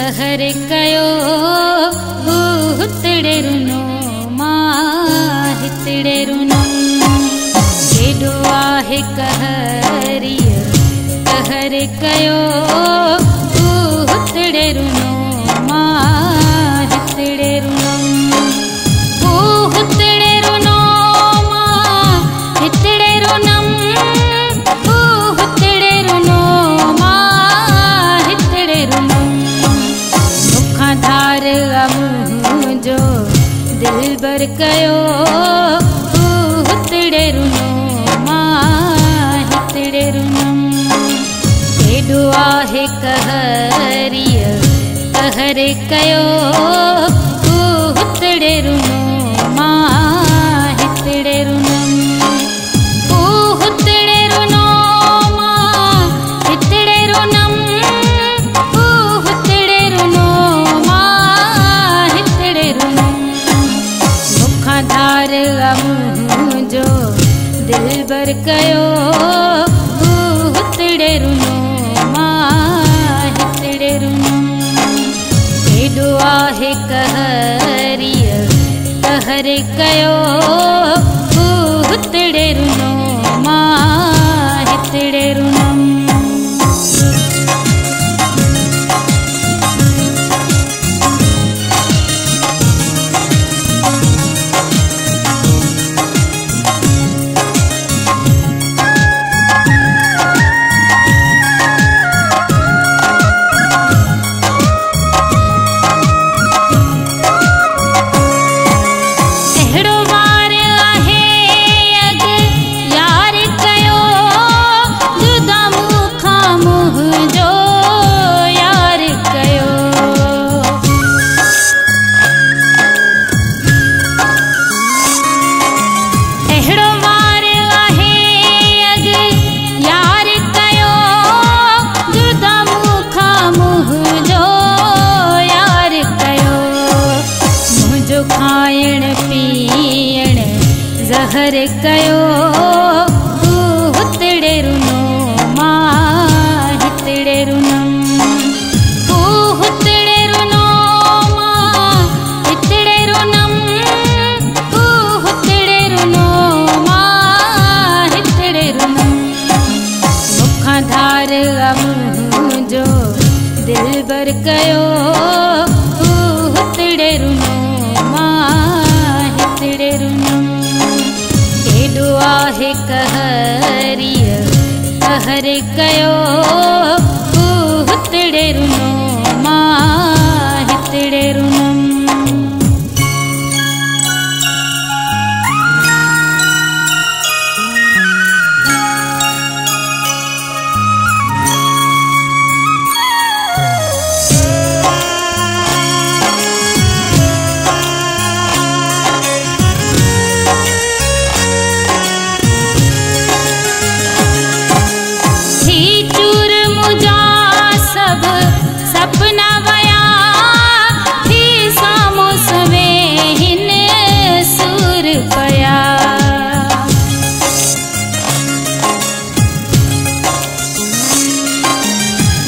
कहर कयो हुतड़े रुनो मां हितड़े रुनो केडो आहे कहरिय कहर कयो हुतड़े रुनो मां हितड़े रुनो हुतड़े रुनो मां हितड़े रुनम हुतड़े रुनो मां हितड़े रुनम धार मुझो दिल बर कयो हुतड़े रुनो मां हितड़े रुनम केडो आहे कहरिय कहर कयो हुतड़े रुनो मां हितड़े रुनम हुतड़े रुनो मां हितड़े रुनम हुतड़े रुनो मां हितड़े रुनम धार मुझो दिल बर कयो हुतड़े रुनो मां हितड़े रुनम केडो आहे कहरिय कहर कयो हुतड़े रुनो मां हितड़े रुनम जहर कयो हुतड़े रुनो मां हितड़े रुनम हुतड़े रुनो मां हितड़े रुनम हुतड़े रुनो मां हितड़े रुनम मुखां धार मुझो दिल बर कयो हुतड़े रुनो मां हितड़े रुनम केडो आहे कहरिय कहर कयो हुतड़े रुनो मां हितड़े रुनम सपना वया थी सामोस में हिन सूर पया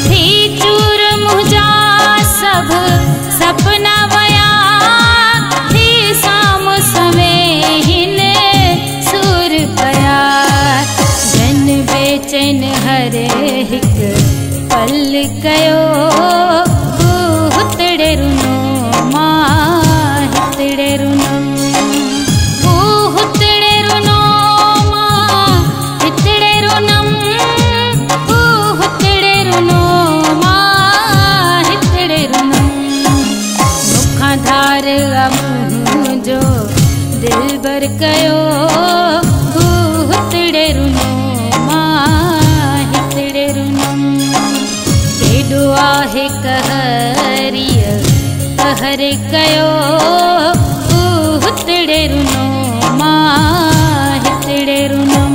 थी चूर मुझा सब सपना वया थी सामोस में हिन सूर पया जन बेचैन हर हिक पल कयो हुतड़े रुनो मां हितड़े रुनम हुतड़े रुनो मां हितड़े रुनम हुतड़े रुनो मां हितड़े रुनम मुखां धार मुझो दिल बर कयो हुतड़े रुनो मां हितड़े रुनम केडो आहे कहरिय कहर कयो हुतड़े रुनो मां हितड़े रुनम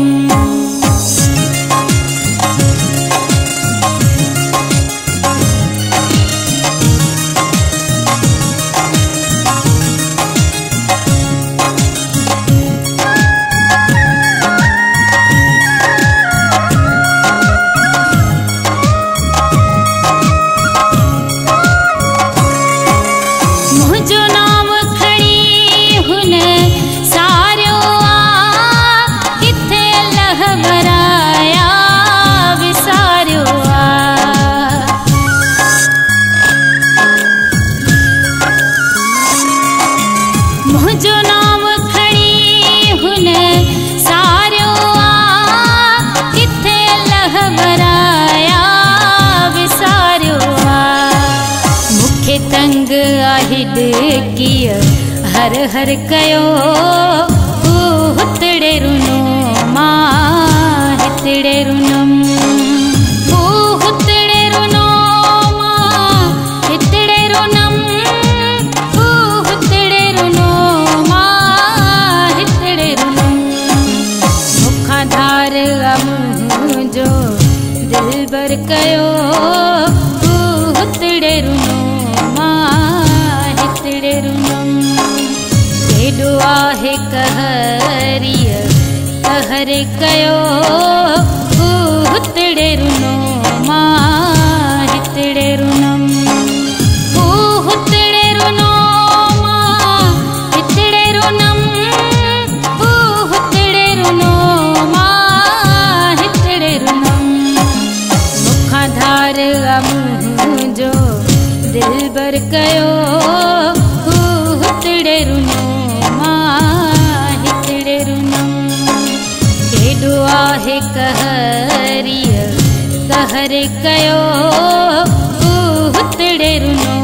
मुझो नाम खणी हुन सारियो आ किथे अल्लाह वराया विसारियो आ मुखे तंग आहे ॾेकीअ हर हर कयो हुतड़े रुनो मां हितड़े रुनम हुतड़े रुनो मां हितड़े रुनम हुतड़े रुनो मां हितड़े रुनम मुखां धार मुंहिंजो दिलबर कयो हुतड़े रुनो मां हितड़े रुनम केॾो आहे कहरिय कहर कयो हुतड़े रुनो मां हितड़े रुनम हुतड़े रुनो मां हितड़े रुनम हुतड़े रुनो मां हितड़े रुनम मुखां धार मुंहिंजो दिलबर कयो हुतड़े रुनो मां हितड़े रुनम केॾो आहे कहरिय कहर कयो हुतड़े रुनो